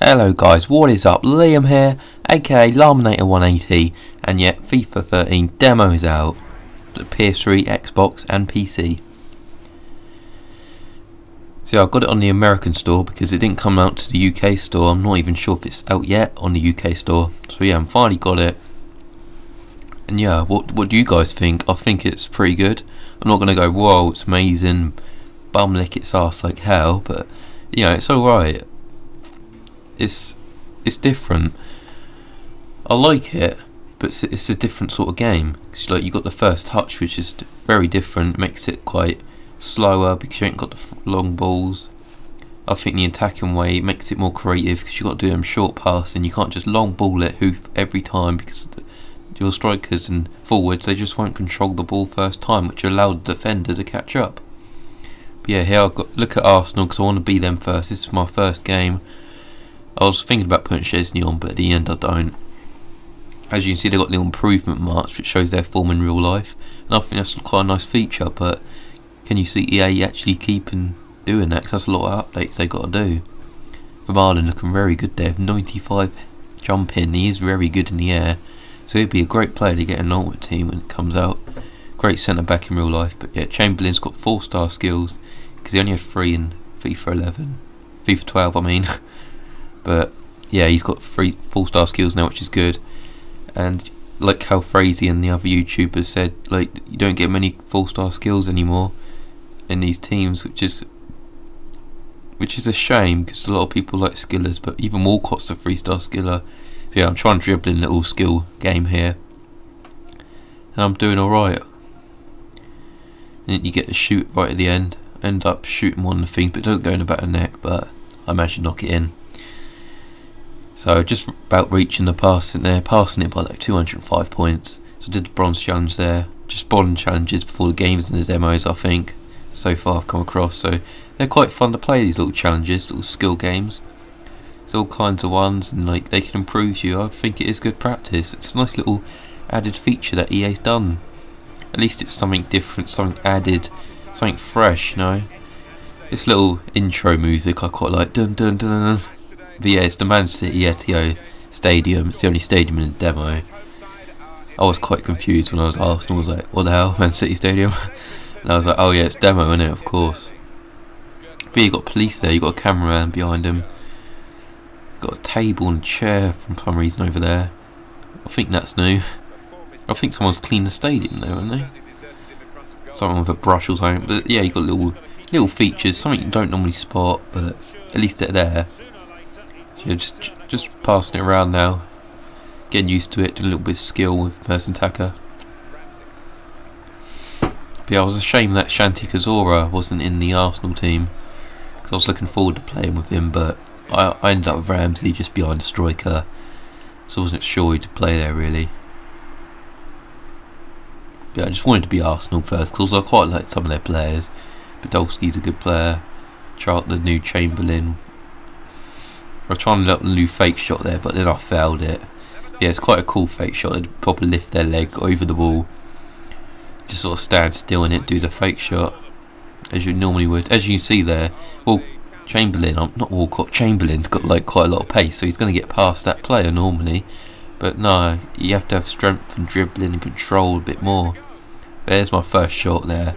Hello guys, what is up? Liam here, aka Laminator180, and yet FIFA 13 demo is out. The PS3, Xbox and PC. So I got it on the American store because it didn't come out to the UK store. I'm not even sure if it's out yet on the UK store. So yeah, I finally got it. And yeah, what do you guys think? I think it's pretty good. I'm not gonna go, whoa, it's amazing, bum lick its ass like hell, but you know, it's alright. It's different. I like it, but it's a different sort of game. Cause like you got the first touch, which is very different. Makes it quite slower because you ain't got the long balls. I think the attacking way makes it more creative because you got to do them short passes, and you can't just long ball it hoof every time because your strikers and forwards, they just won't control the ball first time, which allowed the defender to catch up. But yeah, here I've got look at Arsenal because I want to be them first. This is my first game. I was thinking about putting Chesney on, but at the end I don't. As you can see, they've got little improvement marks which shows their form in real life, and I think that's quite a nice feature. But can you see EA actually keeping doing that? Because that's a lot of updates they got to do. Vermaelen looking very good there, 95 jumping. He is very good in the air, so he'd be a great player to get an ultimate team when it comes out. Great centre back in real life. But yeah, Chamberlain's got 4-star skills because he only had 3 in FIFA 12 I mean. But yeah, he's got 4-star skills now, which is good. And like how Frazee and the other YouTubers said, like you don't get many 4-star skills anymore in these teams, which is a shame because a lot of people like skillers. But even Walcott's a 3-star skiller. Yeah, I'm trying to dribble in a little skill game here, and I'm doing alright. And you get to shoot right at the end. End up shooting one of the things, but don't go in the back of the neck. But I managed to knock it in. So just about reaching the passing there, passing it by like 205 points. So I did the bronze challenge there. Just bronze challenges before the games and the demos, I think, so far I've come across. So they're quite fun to play, these little challenges, little skill games. There's all kinds of ones, and like they can improve you. I think it is good practice. It's a nice little added feature that EA's done. At least it's something different, something added, something fresh, you know. This little intro music I quite like, dun dun dun dun. But yeah, it's the Man City Etihad Stadium. It's the only stadium in the demo. I was quite confused when I was Arsenal. I was like, what the hell, Man City Stadium? And I was like, oh yeah, it's demo, isn't it? Of course. But you got police there. You got a cameraman behind him. You got a table and chair for some reason over there. I think that's new. I think someone's cleaned the stadium there, haven't they? Someone with a brush or something. But yeah, you got little features, something you don't normally spot, but at least they're there. So yeah, just passing it around now, getting used to it, doing a little bit of skill with Merson Taka. But yeah, I was ashamed that Shanti Kazora wasn't in the Arsenal team, because I was looking forward to playing with him, but I ended up with Ramsey just behind the striker, so I wasn't sure he'd play there really. But yeah, I just wanted to be Arsenal first, because I quite like some of their players. Podolski's a good player, the new Chamberlain. I was trying to do a new fake shot there, but then I failed it. Yeah, it's quite a cool fake shot. They'd probably lift their leg over the ball, just sort of stand still in it, do the fake shot as you normally would. As you can see there, well, Chamberlain, not Walcott, Chamberlain's got like quite a lot of pace, so he's going to get past that player normally. But no, you have to have strength and dribbling and control a bit more. There's my first shot there,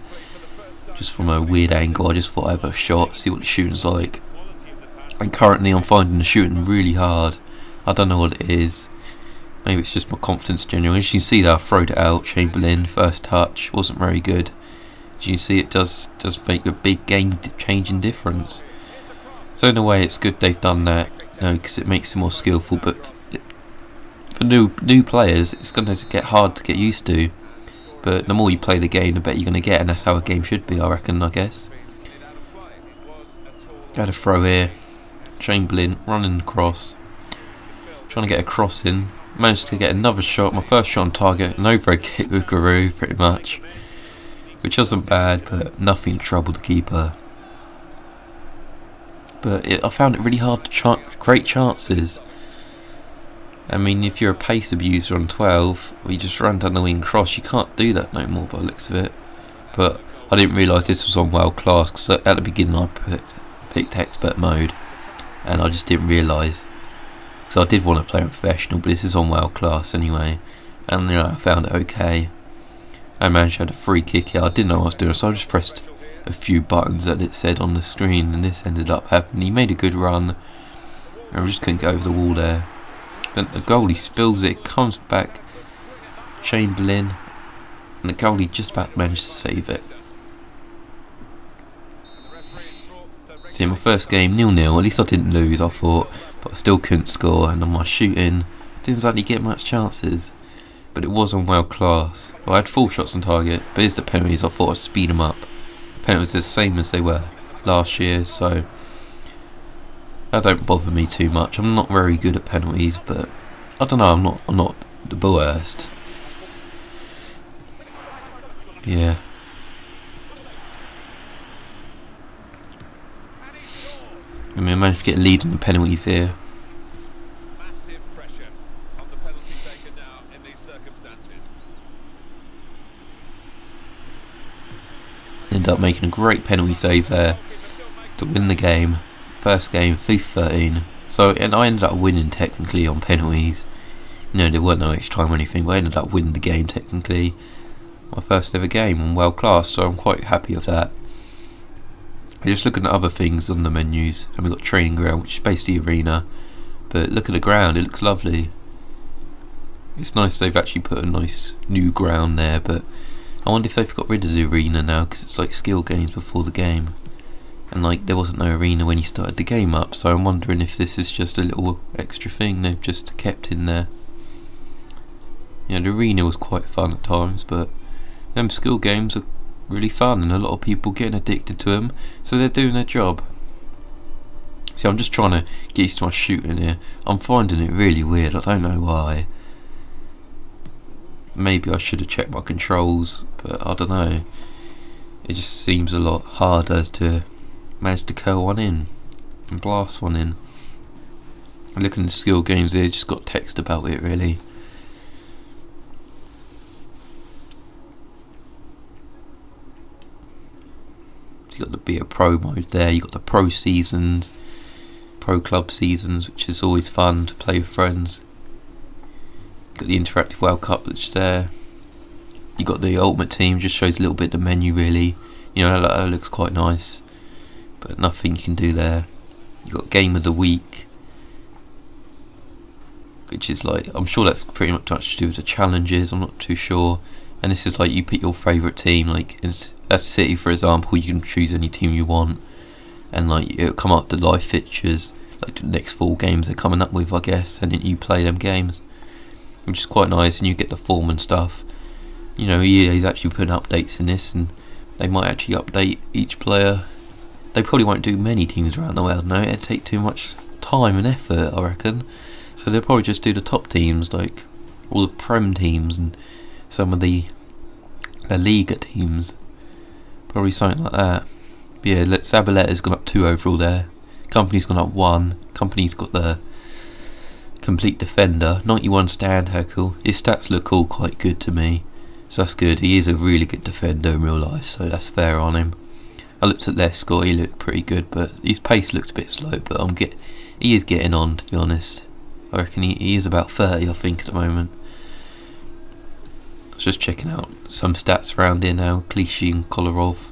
just from a weird angle. I just thought I'd have a shot, see what the shooting's like. And currently I'm finding the shooting really hard. I don't know what it is. Maybe it's just my confidence genuine. As you can see there, I throwed it out. Chamberlain, first touch, wasn't very good. As you can see, it does make a big game changing difference. So in a way it's good they've done that, you know, because it makes it more skillful, but for new players it's going to get hard to get used to. But the more you play the game, the better you're going to get, and that's how a game should be, I reckon, I guess. Got a throw here. Chamberlain running across, trying to get a cross in. Managed to get another shot, my first shot on target, an overhead kick with Guru pretty much, which wasn't bad, but nothing troubled the keeper. But I found it really hard to create chances. I mean, if you're a pace abuser on 12, or you just run down the wing cross, you can't do that no more by the looks of it. But I didn't realise this was on world class, because at the beginning I picked expert mode, and I just didn't realise. So I did want to play on professional, but this is on world class anyway, and I found it okay. I managed to have a free kick here. I didn't know what I was doing, so I just pressed a few buttons that it said on the screen, and this ended up happening. He made a good run, and I just couldn't get over the wall there. Then the goalie spills it, comes back, Chamberlain, and the goalie just about managed to save it. See, my first game 0-0. At least I didn't lose, I thought, but I still couldn't score, and on my shooting didn't exactly get much chances. But it was on world class. Well, I had 4 shots on target, but it's the penalties. I thought I'd speed them up. Penalties are the same as they were last year, so that don't bother me too much. I'm not very good at penalties, but I don't know. I'm not the worst. Yeah. I mean, I managed to get a lead in the penalties here. Massive pressure on the penalty taken now in these circumstances. Ended up making a great penalty save there to win the game. First game, FIFA 13. So, and I ended up winning technically on penalties. You know, there weren't no extra time or anything, but I ended up winning the game technically. My first ever game on world class, so I'm quite happy with that. Just looking at other things on the menus, and we've got training ground, which is basically arena. But look at the ground, it looks lovely. It's nice they've actually put a nice new ground there, but I wonder if they've got rid of the arena now, because it's like skill games before the game. And like there wasn't no arena when you started the game up, so I'm wondering if this is just a little extra thing they've just kept in there. You know, the arena was quite fun at times, but them skill games are really fun, and a lot of people getting addicted to them, so they're doing their job. See, I'm just trying to get used to my shooting here. I'm finding it really weird, I don't know why. Maybe I should have checked my controls, but I don't know. It just seems a lot harder to manage to curl one in and blast one in. Looking at the skill games here, just got text about it really. You got the Be a Pro mode there, you got the Pro Seasons, Pro Club Seasons, which is always fun to play with friends. You got the Interactive World Cup that's there. You got the Ultimate Team, just shows a little bit of the menu really. You know, that looks quite nice, but nothing you can do there. You got Game of the Week, which is like, I'm sure that's pretty much to do with the challenges, I'm not too sure. And this is like, you pick your favourite team, like that's City for example, you can choose any team you want, and like it'll come up to live fixtures, like the next 4 games they're coming up with I guess, and then you play them games, which is quite nice, and you get the form and stuff. You know, EA's actually putting updates in this, and they might actually update each player. They probably won't do many teams around the world, no, it'd take too much time and effort I reckon, so they'll probably just do the top teams, like all the Prem teams and some of the La Liga teams, probably something like that. But yeah, Zabaleta's gone up 2 overall there. Company's gone up 1. Company's got the complete defender, 91 stand heckle. His stats look all quite good to me, so that's good. He is a really good defender in real life, so that's fair on him. I looked at their score, he looked pretty good, but his pace looked a bit slow, but he is getting on, to be honest. I reckon he is about 30 I think at the moment. I was just checking out some stats around here now, Clichy and Kolarov.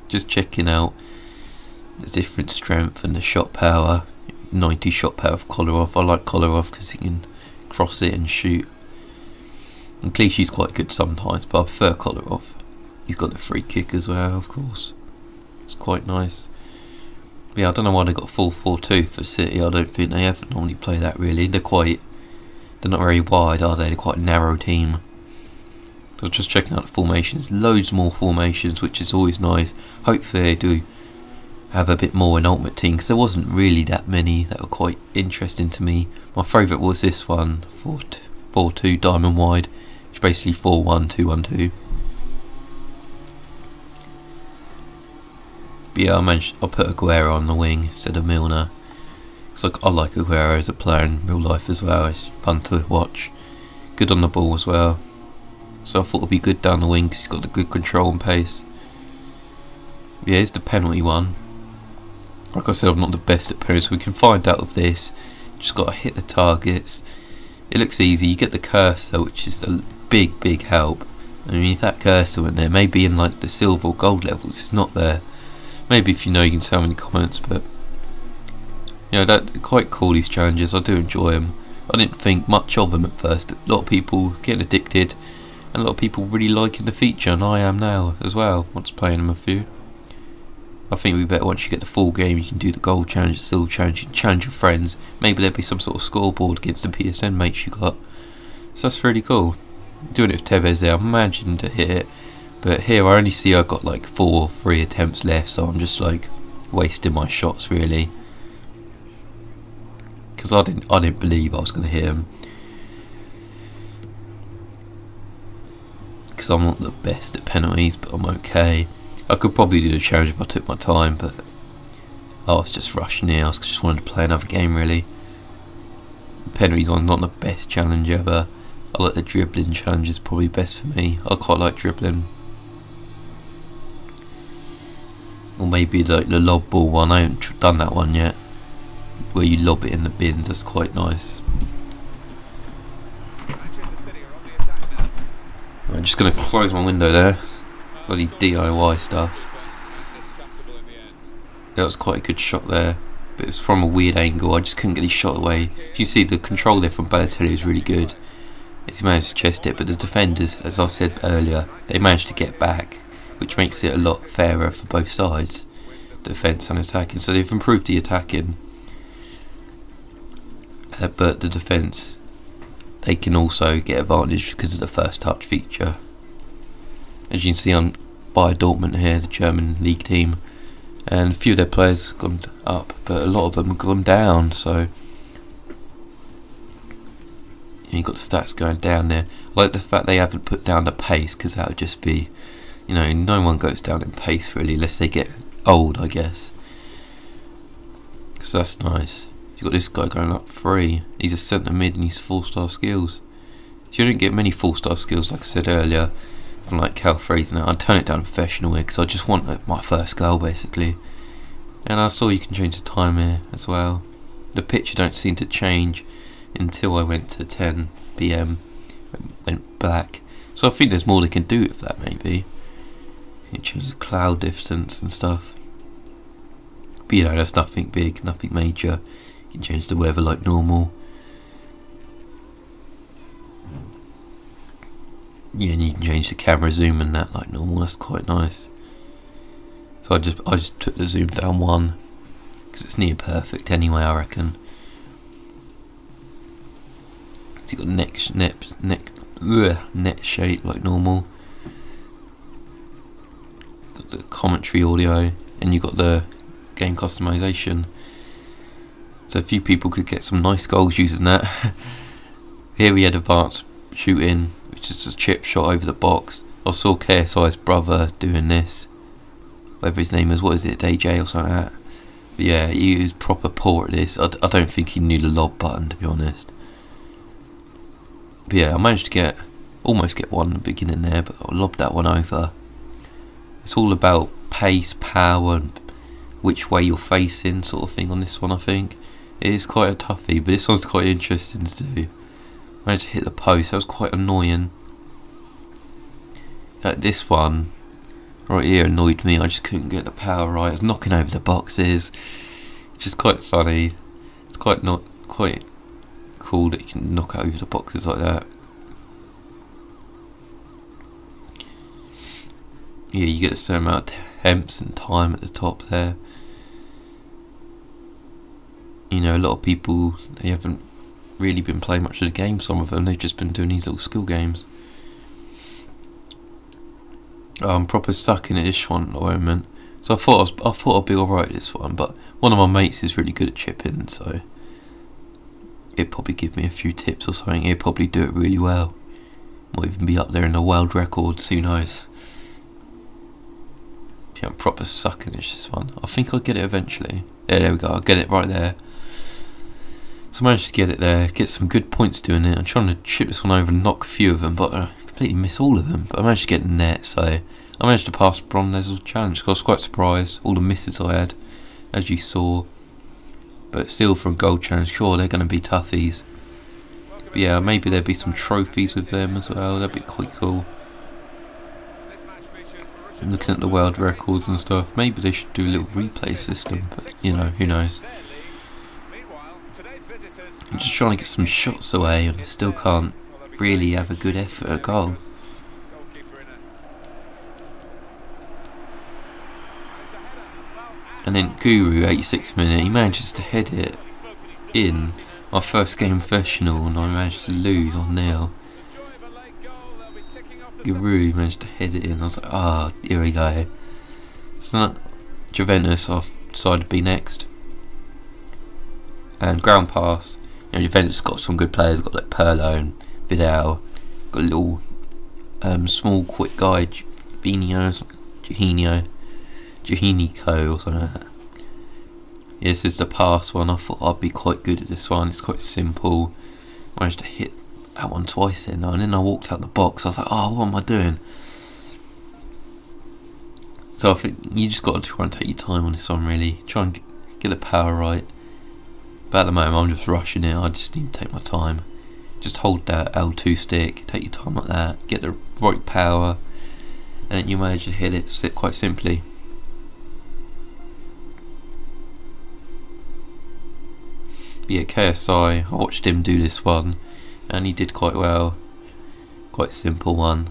Just checking out the different strength and the shot power. 90 shot power of Kolarov. I like Kolarov because he can cross it and shoot. And Clichy's quite good sometimes, but I prefer Kolarov. He's got the free kick as well, of course. It's quite nice. But yeah, I don't know why they got 4-4-2 for City. I don't think they ever normally play that really. They're not very wide, are they? They're quite a narrow team. So I was just checking out the formations. Loads more formations, which is always nice. Hopefully they do have a bit more in Ultimate Team, because there wasn't really that many that were quite interesting to me. My favourite was this one, 4-2 diamond wide, which is basically 4-1-2-1-2. But yeah, I'll put Aguero on the wing instead of Milner. So I like Aguero as a player in real life as well. It's fun to watch. Good on the ball as well. So I thought it'd be good down the wing because he's got the good control and pace. Yeah, here's the penalty one. Like I said, I'm not the best at penalties. We can find out of this. Just got to hit the targets. It looks easy. You get the cursor, which is a big help. I mean, if that cursor went there, maybe in like the silver or gold levels, it's not there. Maybe if you know, you can tell me in the comments. But you know, that quite cool, these challenges. I do enjoy them. I didn't think much of them at first, but a lot of people getting addicted, and a lot of people really liking the feature, and I am now as well. Once playing them a few. I think we better, once you get the full game, you can do the gold challenge, the silver challenge, you can challenge your friends. Maybe there'll be some sort of scoreboard against the PSN mates you got. So that's really cool. Doing it with Tevez there, I'm imagining to hit it, but here I only see I got like 4 free attempts left, so I'm just like wasting my shots really. Because I didn't believe I was going to hit him. Because I'm not the best at penalties, but I'm okay. I could probably do the challenge if I took my time, but I was just rushing here. I just wanted to play another game really. The penalties one's not the best challenge ever. I like the dribbling challenge, is probably best for me. I quite like dribbling. Or maybe like the lob ball one. I haven't done that one yet, where you lob it in the bins. That's quite nice. I'm just going to close my window there. Bloody DIY stuff. That was quite a good shot there, but it's from a weird angle. I just couldn't get his shot away. You see the control there from Balotelli is really good. He managed to chest it, but the defenders, as I said earlier, they managed to get back, which makes it a lot fairer for both sides, defence and attacking. So they've improved the attacking, but the defence, they can also get advantage because of the first touch feature. As you can see on Bayer Dortmund here, the German league team, and a few of their players have gone up, but a lot of them have gone down, so you've got the stats going down there. I like the fact they haven't put down the pace, because that would just be, you know, no one goes down in pace really unless they get old, I guess. So that's nice. You've got this guy going up 3. He's a centre mid and he's 4-star skills. So you don't get many 4-star skills, like I said earlier, from like Cal Fraser. Now I'd turn it down professional here because I just want my first goal basically. And I saw you can change the time here as well. The picture don't seem to change until I went to 10 PM, went black. So I think there's more they can do with that maybe. It changes cloud distance and stuff. But you know, that's nothing big, nothing major. You can change the weather like normal. Yeah, and you can change the camera zoom and that like normal. That's quite nice. So I just took the zoom down 1 because it's near perfect anyway, I reckon. So you got net shape like normal. Got the commentary audio, and you got the game customization. So a few people could get some nice goals using that. Here we had advanced shooting, which is a chip shot over the box. I saw KSI's brother doing this, whatever his name is, what is it, DJ or something like that. But yeah, he was proper poor at this. I don't think he knew the lob button, to be honest. But yeah, I managed to almost get one in the beginning there, but I lobbed that one over. It's all about pace, power, and which way you're facing, sort of thing on this one. I think it is quite a toughie, but this one's quite interesting to do. I managed to hit the post. That was quite annoying. This one right here annoyed me. I just couldn't get the power right. I was knocking over the boxes, which is quite funny. It's quite cool that you can knock over the boxes like that. Yeah, you get a certain amount of temps and time at the top there. You know, a lot of people, they haven't really been playing much of the game. Some of them, they've just been doing these little skill games. I'm proper sucking at this one at the moment. So I thought I'd be alright at this one, but one of my mates is really good at chipping, so he'd probably give me a few tips or something. He'd probably do it really well. Might even be up there in the world records, who knows. Yeah, I'm proper sucking at this one. I think I'll get it eventually. Yeah, there we go, I'll get it right there. So I managed to get it there, get some good points doing it. I'm trying to chip this one over and knock a few of them, but I completely miss all of them. But I managed to get the net, so I managed to pass Bromley's challenge. I was quite surprised, all the misses I had. as you saw. But silver and gold challenge, sure, they're going to be toughies. But yeah, maybe there'll be some trophies with them as well. That'd be quite cool. And looking at the world records and stuff, maybe they should do a little replay system. But you know, who knows? I'm just trying to get some shots away, and I still can't really have a good effort at goal. And then Guru, 86th minute, he manages to head it in. My first game professional, and I managed to lose on nil. Guru managed to head it in. I was like, ah, here we go. So Juventus, I've decided to be next. And ground pass. You know, Juventus got some good players. Got like Pirlo and Vidal. Got a little small, quick guy, Juhinico or something like that. Yeah, this is the pass one. I thought I'd be quite good at this one. It's quite simple. I managed to hit that one twice then, and then I walked out the box. I was like, oh, what am I doing? So I think you just got to try and take your time on this one, really. Try and get the power right. But at the moment, I'm just rushing it. I just need to take my time. Just hold that L2 stick, take your time like that, get the right power, and then you manage to hit it quite simply. But yeah, KSI, I watched him do this one, and he did quite well. Quite simple one.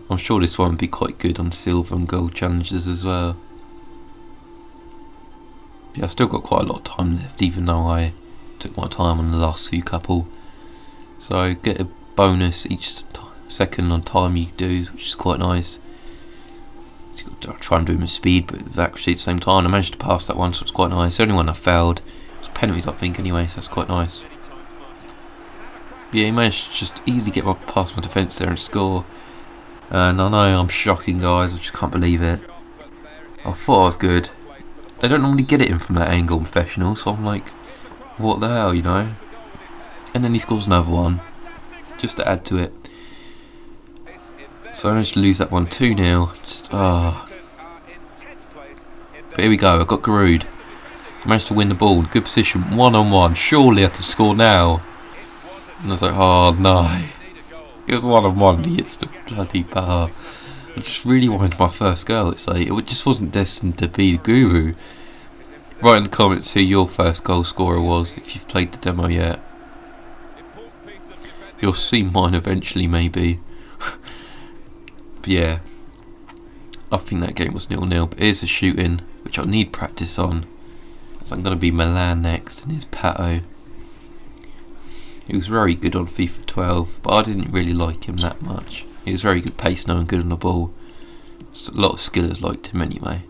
I'm sure this one would be quite good on silver and gold challenges as well. Yeah, I've still got quite a lot of time left, even though I took my time on the last few couple. So get a bonus each second on time you do, which is quite nice. So you've got to try and do them with speed, but with accuracy at the same time. I managed to pass that one, so it's quite nice. The only one I failed was penalties, I think, anyway, so that's quite nice. Yeah, he managed to just easily get past my defence there and score. And I know I'm shocking, guys, I just can't believe it. I thought I was good. They don't normally get it in from that angle, professional, so I'm like, what the hell, you know? And then he scores another one, just to add to it. So I managed to lose that one 2-0, just, But here we go, I got Giroud. I managed to win the ball, good position, 1-on-1, surely I can score now. And I was like, oh no. It was 1-on-1, he hits the bloody bar. I just really wanted my first goal. It's like, it just wasn't destined to be the Guru. Write in the comments who your first goal scorer was, if you've played the demo yet. You'll see mine eventually, maybe. But yeah, I think that game was 0-0. But here's the shooting, which I need practice on, as I'm going to be Milan next, and here's Pato. He was very good on FIFA 12, but I didn't really like him that much. He was very good pace now and good on the ball. So a lot of skillers liked him anyway.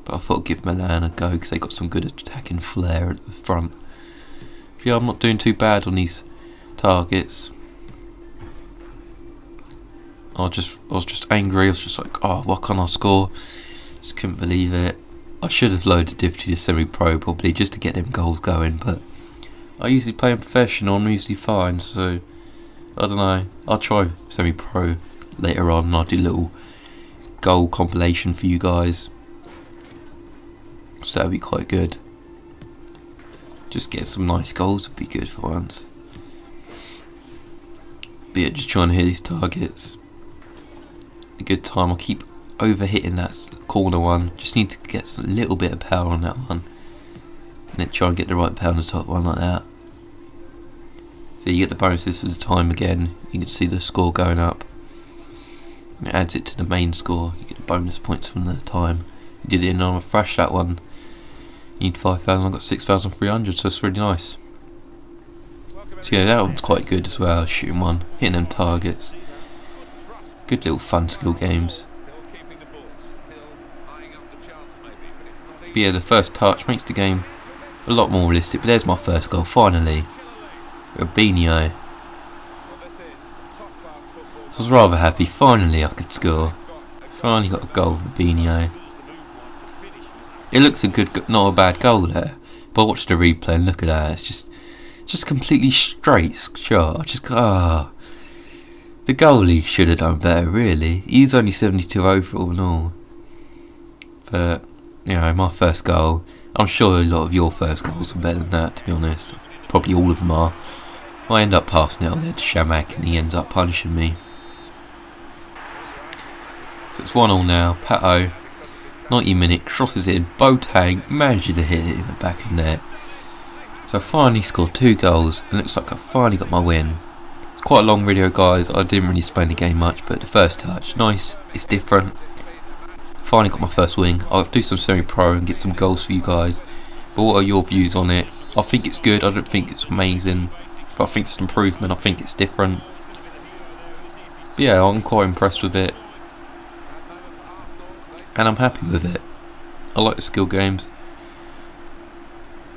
But I thought I'd give Milan a go because they got some good attacking flair at the front. But yeah, I'm not doing too bad on these targets. I was just angry. I was just like, oh, why can't I score? Just couldn't believe it. I should have loaded difficulty to semi-pro probably just to get them goals going, but I usually play in professional. I'm usually fine, so I don't know. I'll try semi-pro later on, and I'll do a little goal compilation for you guys. So that'll be quite good. Just get some nice goals would be good for once. But yeah, just trying to hit these targets. A good time. I'll keep over hitting that corner one. Just need to get some little bit of power on that one, and then try and get the right power on the top one like that. So you get the bonuses for the time again. You can see the score going up. And it adds it to the main score. You get bonus points from the time. You did it in on a fresh that one. You need 5,000. I got 6,300, so it's really nice. So yeah, that one's quite good as well. Shooting one, hitting them targets. Good little fun skill games. But yeah, the first touch makes the game a lot more realistic. But there's my first goal, finally. Robinho. So I was rather happy. Finally I could score. Finally got a goal for Robinho. It looks a good, not a bad goal there. But I watched the replay and look at that. It's just completely straight shot. The goalie should have done better, really. He's only 72 overall and all. But you know, my first goal. I'm sure a lot of your first goals are better than that, to be honest. Probably all of them are. I end up passing it on there to Shamak and he ends up punishing me. So it's 1-1 now. Pato, 90 minute, crosses it in, Boateng managing to hit it in the back of the net. So I finally scored 2 goals and it looks like I finally got my win. It's quite a long video, guys. I didn't really explain the game much, but the first touch, nice, it's different. Finally got my first win. I'll do some semi-pro and get some goals for you guys. But what are your views on it? I think it's good, I don't think it's amazing, but I think it's an improvement, I think it's different. But yeah, I'm quite impressed with it. And I'm happy with it. I like the skill games.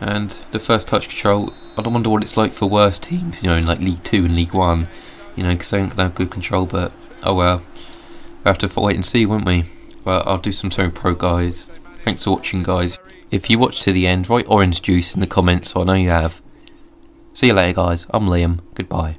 And the first touch control, I don't wonder what it's like for worse teams, you know, like League 2 and League 1. You know, because they aren't going to have good control, but oh well. We'll have to wait and see, won't we? But I'll do some semi-pro, guys. Thanks for watching, guys. If you watch to the end, write orange juice in the comments so I know you have. See you later, guys. I'm Liam. Goodbye.